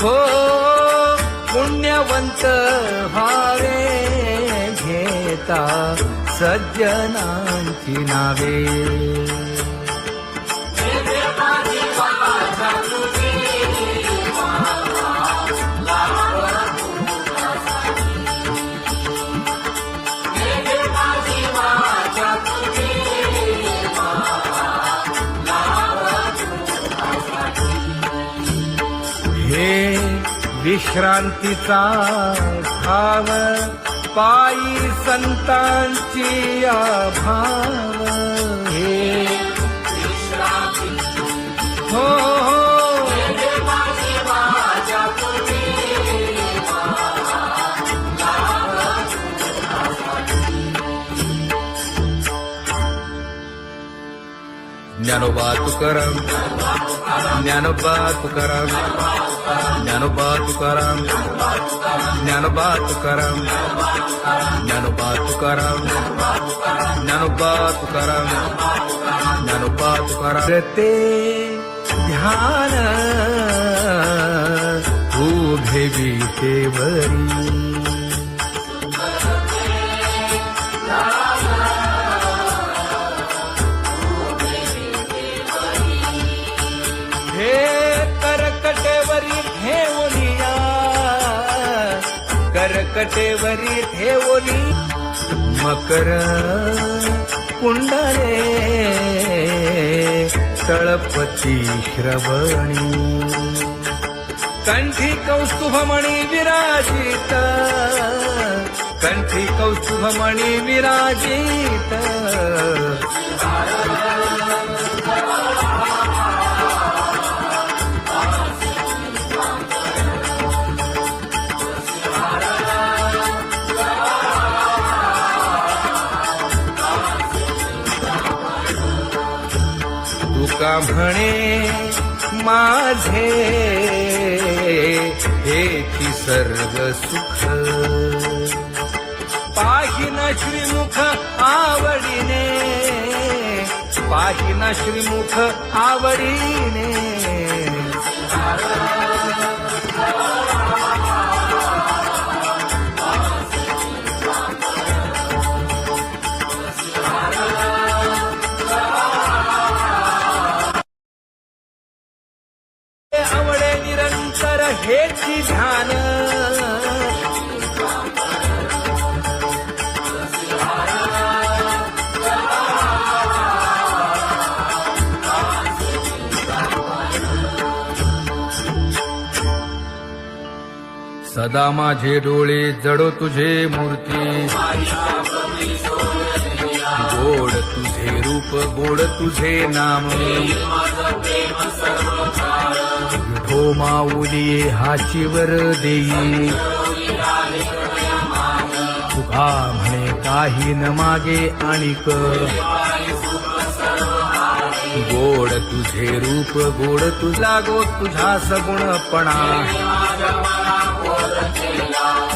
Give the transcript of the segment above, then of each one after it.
हो पुण्यवंत व्हावे घेता सज्जनांची नावे. हे विश्रांतीचा भाव पायी संतांची भाव. हे हो ज्ञानोबा तुकाराम ज्ञानोबा तुकाराम ज्ञानोबा तुकाराम ज्ञानोबा तुकाराम ज्ञानोबा तुकाराम ज्ञानोबा तुकाराम ज्ञानोबा तुकाराम. ते ध्यान उभे विटेवरी करकटेवरी ठेवली मकर कुंडले तळपती श्रवणी. कंठी कौस्तुभमणी विराजित कंठी कौस्तुभमणी विराजित. तुका म्हणे माझे हेची सर्व सुख पाहिन श्रीमुख आवडीने पाहिन श्रीमुख आवडीने. आवडे निरंतर हेची ध्यान सदा माझे डोळे जडो तुझे मूर्ती. गोड तुझे रूप गोड तुझे नाम. विठो माऊली हाचीवर देई तुका म्हणे काही न मागे आणिक. गोड तुझे रूप गोड तुझा गो तुझा सगुणपणा.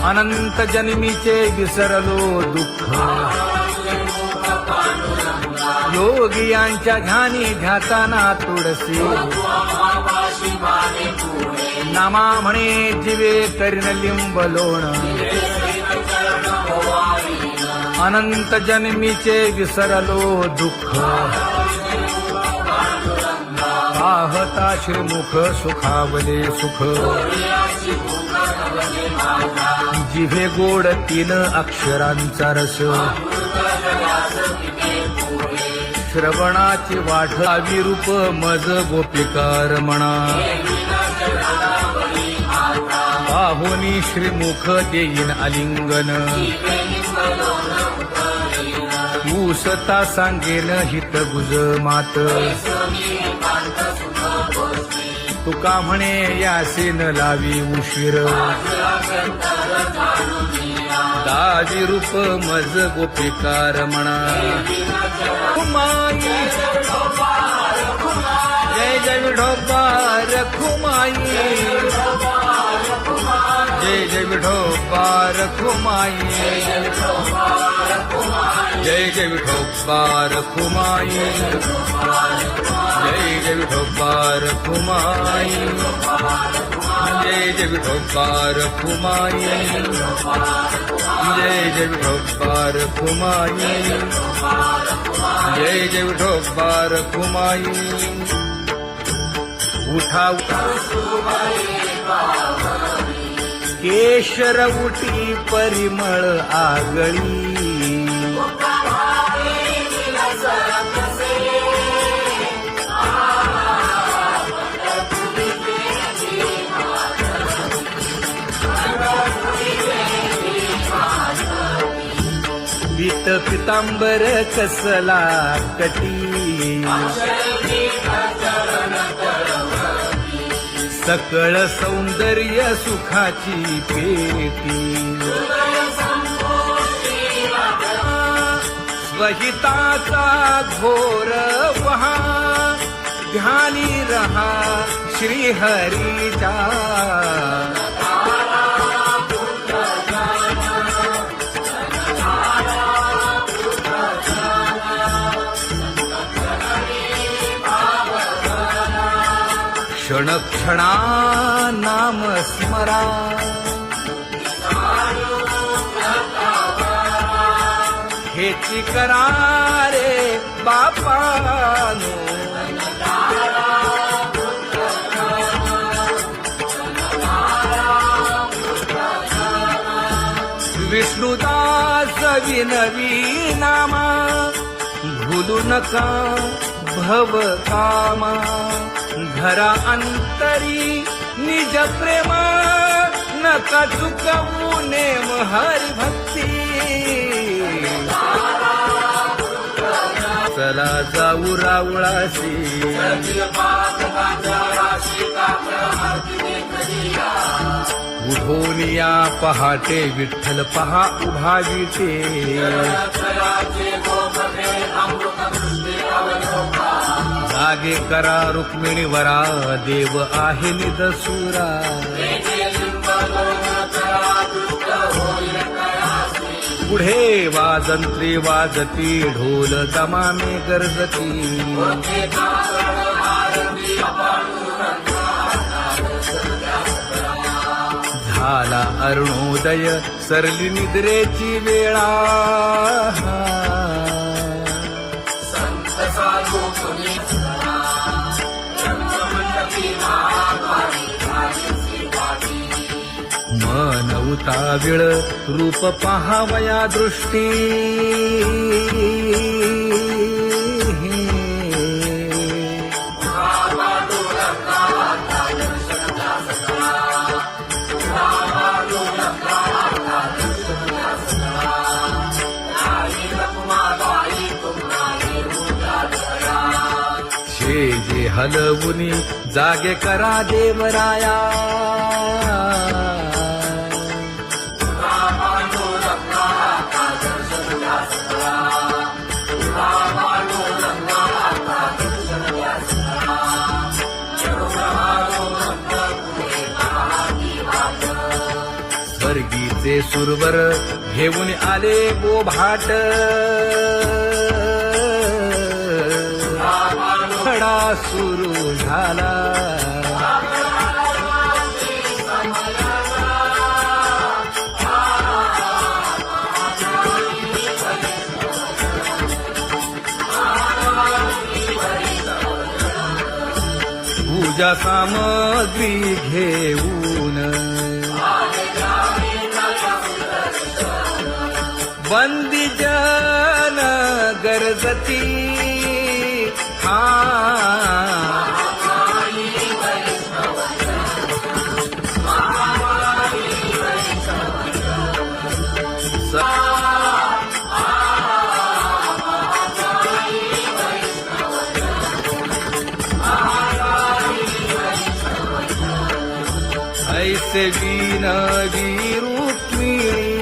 अनंत जन्मीचे विसरलो दुःख. योगियांच्या ध्यानी ध्याताना तुळसी. नामा म्हणे जीवे करीन लिंब लोण. अनंत जन्मीचे विसरलो दुःख. पाहता श्रीमुख सुखावले सुख. जिभे गोड 3 अक्षरांचा रस. श्रवणाची वाढ विरूप मज गोपिकार म्हणा. पाहुनी श्रीमुख देईन आलिंगन. ऊसता सांगेन हित गुज मात. तुका म्हणे यासे न लावी उशीर. दाजी रूप मज गोपिकार म्हणा. जय जय विठोबा रखुमाई. जय जय विठोबा रखुमाई. जय जय विठोबा रखुमाई. जय जय विठोबा रखुमाई. जय जय विठोबार कुमाई, जय जय विठोबार कुमाई, जय जय विठोबार कुमाई. उठा केशर उठी परिमळ आगळी, पीत पितांबर कसला कटी, सकळ सौंदर्य सुखाची पेटी. स्वहिताचा घोर वहा, ध्यानी रहा श्रीहरीचा. क्षण क्षणा नाम स्मरा, हेची करा रे बापानो. विष्णुदास विनवी नामा, भूलू नका भव कामा. घरा अंतरी निज प्रेम, नका चुकवू नेम हरी भक्ती. चला जाऊ रावळाशी, उठून या पहाटे विठ्ठल पहा उभा विटे. जागे करा रुक्मिणी वरा, देव आहे निदसुरा. पुढे वाजंत्री वाजती, ढोल दमामे गरजती. झाला अरुणोदय, सरली निद्रेची वेळा. मन उताविळ रूप पहावया दृष्टी. जे हलवुनी जागे करा देवराया. स्वर्गीचे सुरवर घेऊन आले बोभाट. खडा सुरू झाला, पूजा सामग्री घेऊन. बंदी जन गरजती, ऐसे विनवी रुक्मिणी,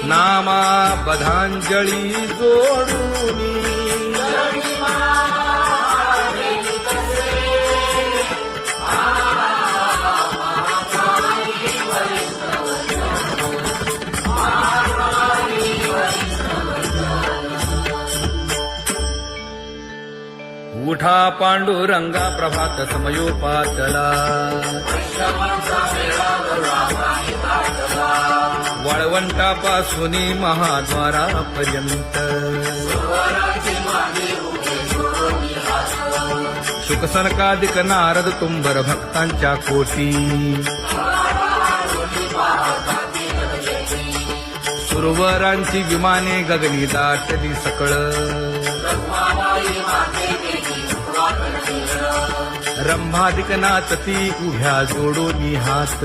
नामा बधांजळी जोडूनी. उठा पांडुरंगा प्रभात समयोपातला वाळवंटापासून महाद्वारापर्यंत शुकसनकादिक नारद तुंबर भक्तांच्या कोटी सुरवरांची विमाने गगनी दाटली सकळ रंभादिक नाचती उभ्या जोडोनी हात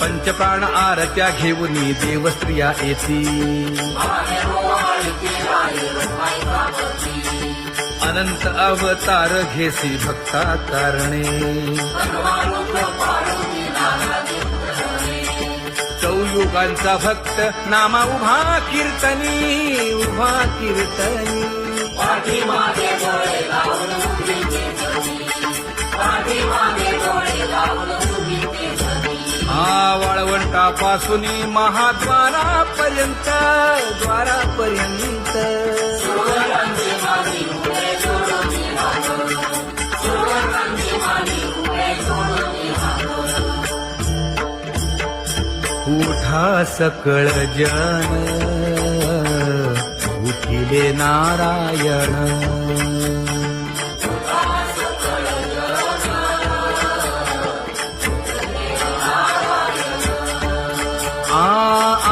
पंचप्राण आरत्या घेऊनी देवस्त्रिया येती अनंत अवतार घेसी भक्ता कारणे चौयुगांचा भक्त नामा उभा कीर्तनी वाळवंटापासून महाद्वारापर्यंत उठा सकळ जन उठिले नारायण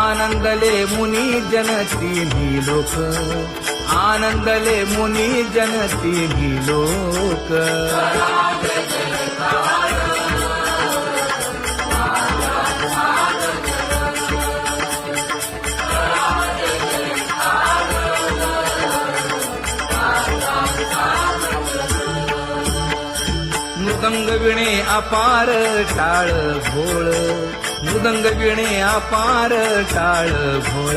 आनंदले मुनी जन तिन्ही लोक आनंदले मुनी जन तिन्ही लोक मृदंग विणे अपार टाळ भोळ मृदंग विणे अपार टाळ भोळ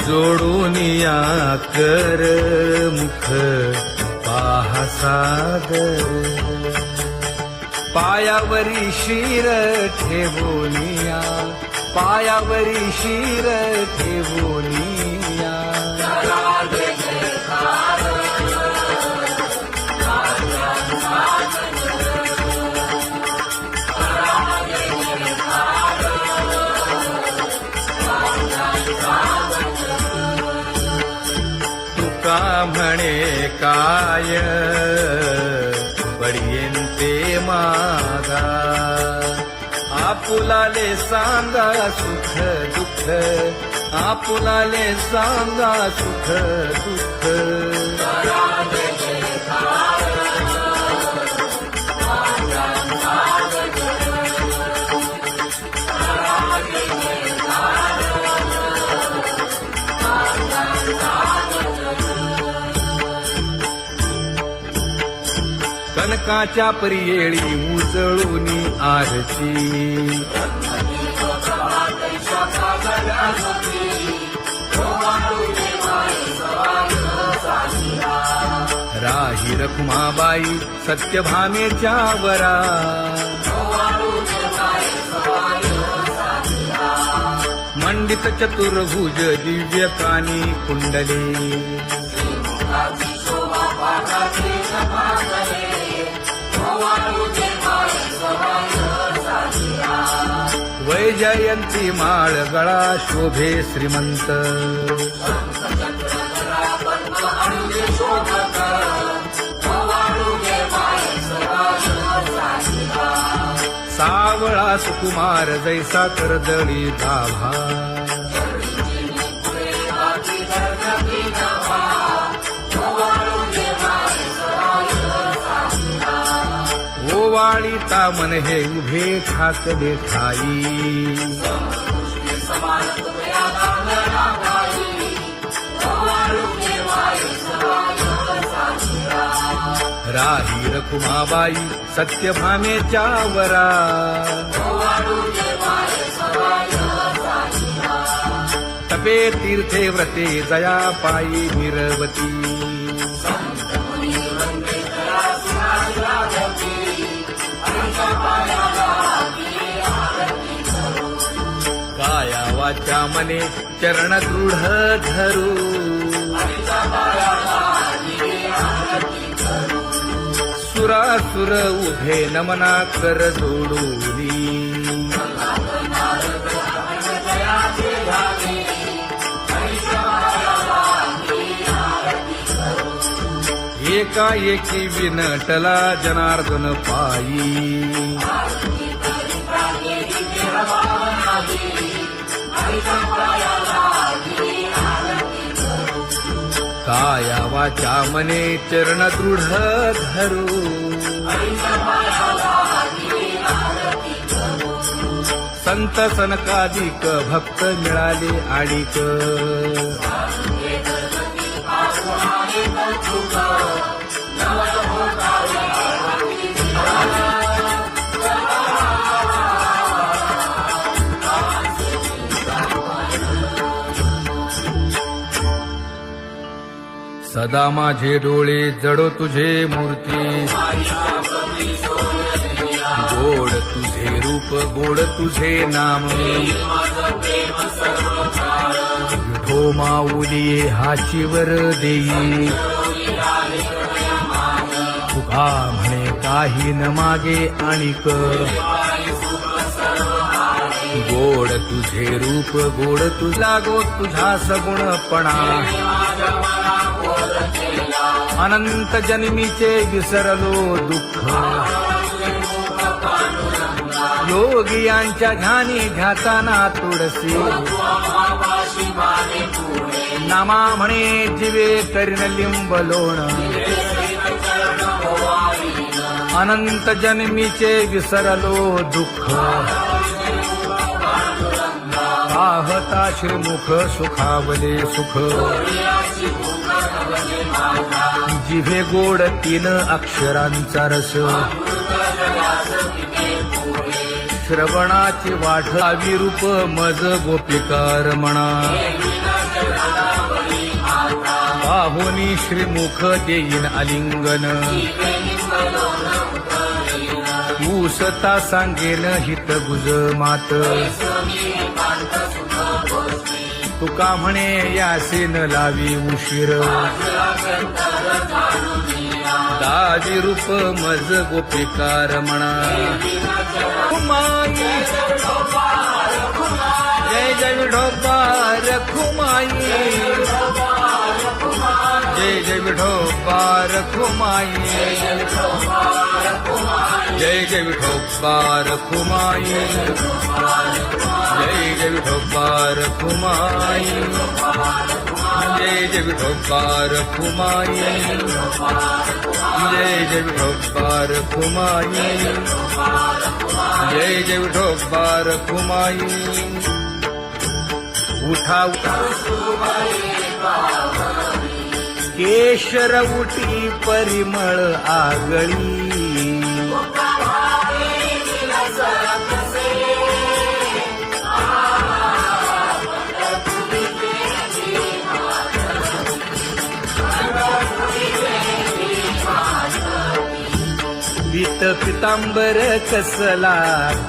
जोडूनिया कर मुख पाहा सागर पायावरी शिर ठेवोनिया पायावरी शिर ठेवोनिया तुका म्हणे काय पडियेंते मागा आपुलाले सांगा सुख दुःख आपुलाले सांगा सुख दुःख कनकाच्या परियेळी उजळूनी आरती राही रखुमाबाई सत्यभामेच्या वरा मंडित चतुर्भुज दिव्य कानी कुंडली वैजयंती माळ गळा शोभे श्रीमंत सावळा सुकुमार जैसा करदळी गाभा ओवाळीता मन हे उभे ठाकले ठाई राही रखुमाबाई सत्यभामेच्या वरा मंडपे तीर्थे व्रते जया पायी निरवती काया वाचा मने चरण दृढ धरू सुरासुर उभे नमना कर जोडूनी एकाएकी विनटला जनार्दन पायी काया वाचा मने चरण दृढ धरू संत सनकादिक भक्त मिळाले आणिक सदा माझे डोळे जडो तुझे मूर्ती गोड तुझे रूप गोड तुझे नाम विठो माऊली हाचीवर देई तुका म्हणे काही न मागे आणिक गोड तुझे रूप गोड तुझा गो तुझा सगुणपणा अनंत जन्मीचे विसरलो दुःख योगियांच्या ध्यानी ध्याताना तुळसी नामा म्हणे जीवे करीन लिंब लोण अनंत जन्मीचे विसरलो दुःख पाहता श्रीमुख सुखावले सुख जिभे गोड 3 अक्षरांचा रस श्रवणाची वाढ विरूप मज गोपिकार म्हणा पाहुनी श्रीमुख देईन आलिंगन ऊसता सांगेन हित गुज मात तुका म्हणे यासे न लावी उशीर दाजी रूप मज गोपिकार म्हणा जय जय विठोबा रखुमाई जय जय विठोबा रखुमाई जय जय विठोबा रखुमाई जय जय विठोबा रखुमाई जय जय विठोबा रखुमाई जय जय विठोबा रखुमाई जय जय विठोबा रखुमाई उठा केशर उटी परिमळ आगळी पीत पितांबर कसला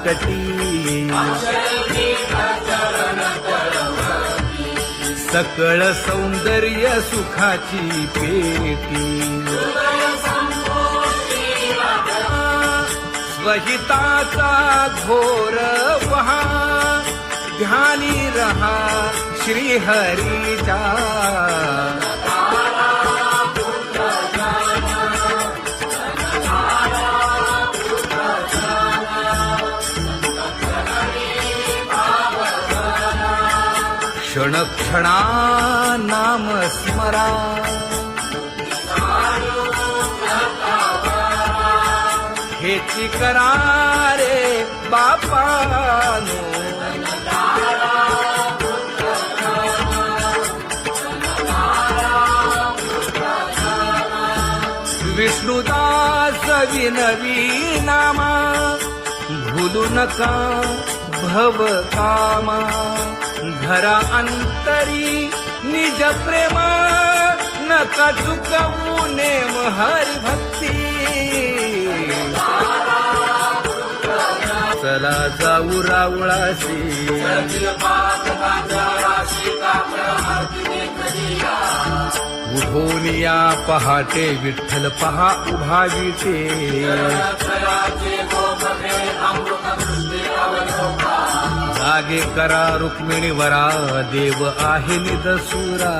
कटी सकळ सौंदर्य सुखाची पेटी स्वहिताचा घोर वहा ध्यानी रहा श्रीहरीचा क्षण क्षणा नाम स्मरा हेची करा रे बापानो विष्णुदास विनवी नामा भूलू नका भव कामा घरा अंतरी निज प्रेम नका चुकवू नेम हरी भक्ती चला जाऊ रावळासी उठोनिया पहाटे विठ्ठल पहा उभा विटे जागे करा रुक्मिणी वरा देव आहे निदसुरा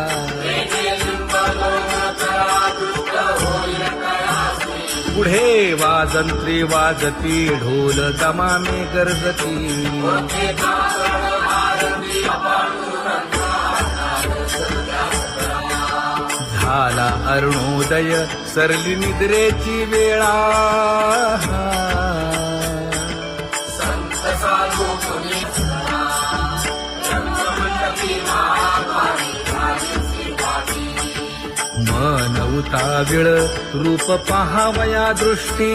पुढे वाजंत्री वाजती ढोल दमामे गरजती झाला अरुणोदय सरली निद्रेची वेळा मन उताविळ रूप पहावया दृष्टी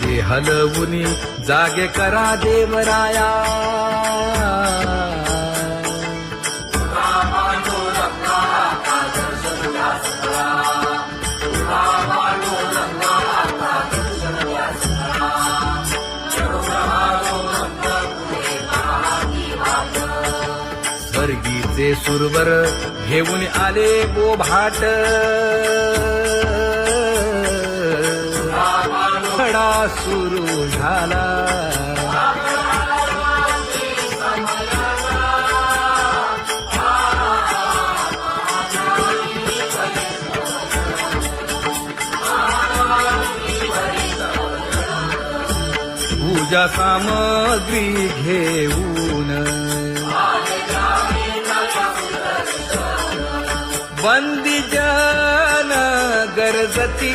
जे हलवुनी जागे करा देवराया स्वर्गीचे सुरवर घेऊन आले बोभाट खडा सुरू झाला पूजा सामग्री घेऊन बंदी जन गरजती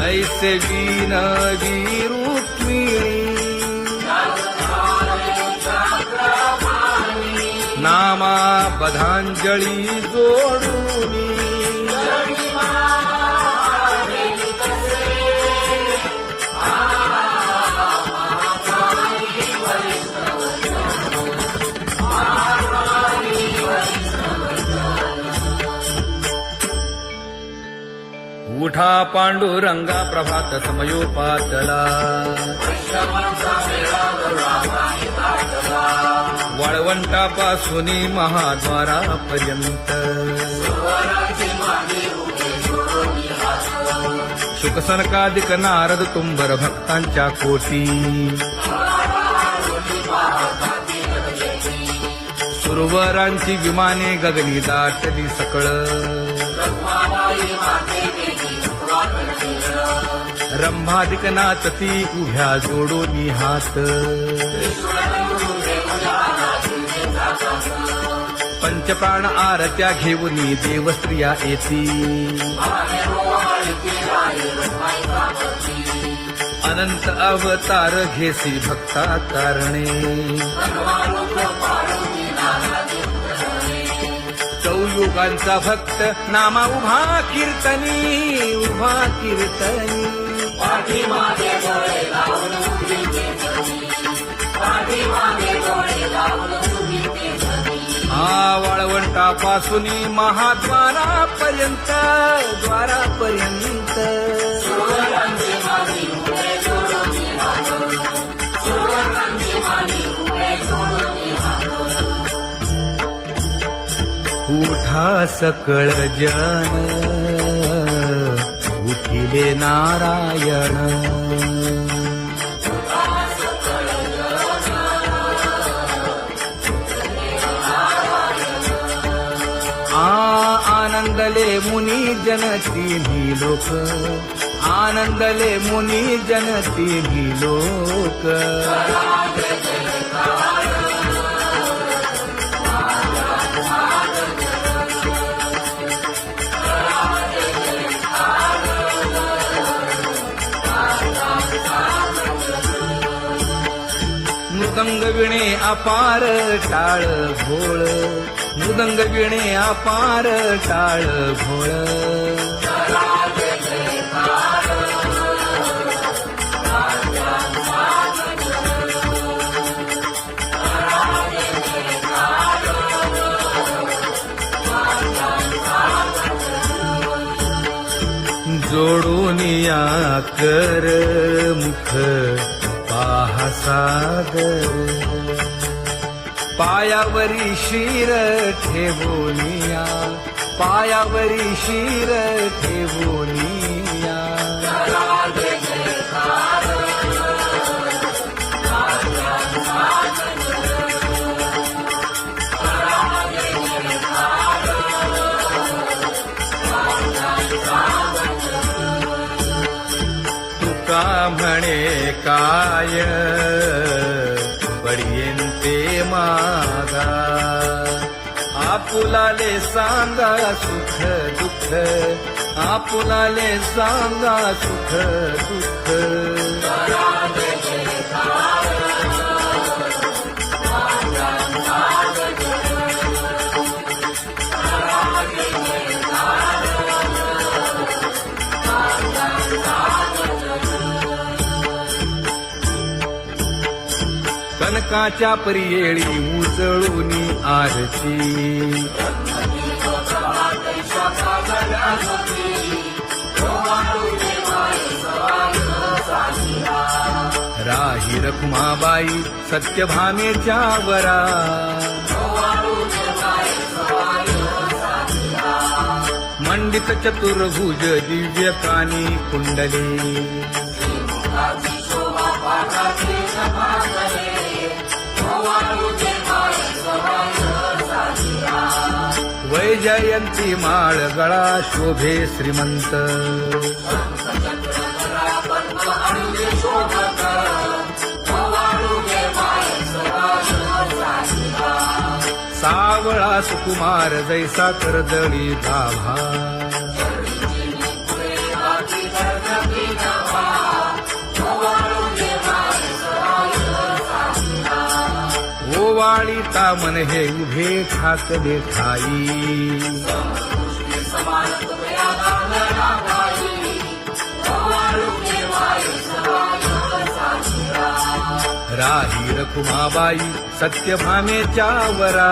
ऐसे विनवी रुक्मिणी नामा बधांजळी जोडूनी उठा पांडुरंगा प्रभात समयोपातला वाळवंटापासून महाद्वारापर्यंत शुकसनकादिक नारद तुंबर भक्तांच्या कोटी सुरवरांची विमाने गगनी दाटली सकळ रंभादिक नाचती उभ्या जोडोनी हात पंचप्राण आरत्या घेऊनी देवस्त्रिया येती अनंत अवतार घेसी भक्ता कारणे चौयुगांचा भक्त नामा उभा कीर्तनी उभा कीर्तनी वाळवंटापासून महाद्वारापर्यंत द्वारापर्यंत उठा सकळ जन उठिले नारायण आनंदले मुनी जन तिन्ही लोक, आनंदले मुनी जन तिन्ही लोक. मृदंग विणे अपार टाळ भोळ, मृदंग विणे अपार टाळ भोळ. जोडून या कर मुख पाहा सागर, पायावरी शिर ठेवोनिया, पायावरी शिर ठेवोनिया. तुका म्हणे काय पडियेंते मागा, आपुलाले सांगा सुख दुःख, आपुलाले सांगा सुख दुःख. कनकाच्या परियेळी उजळूनी आरती, राही रखुमाबाई सत्यभामेच्या वरा, मंडित चतुर्भुज दिव्य कानी कुंडली, वैजयंती माळ गळा शोभे श्रीमंत, सावळा सुकुमार जैसा करदळी गाभा, ओवाळी तामन हे उभे ठाकले ठाई, राही रखुमाबाई सत्यभामेच्या वरा.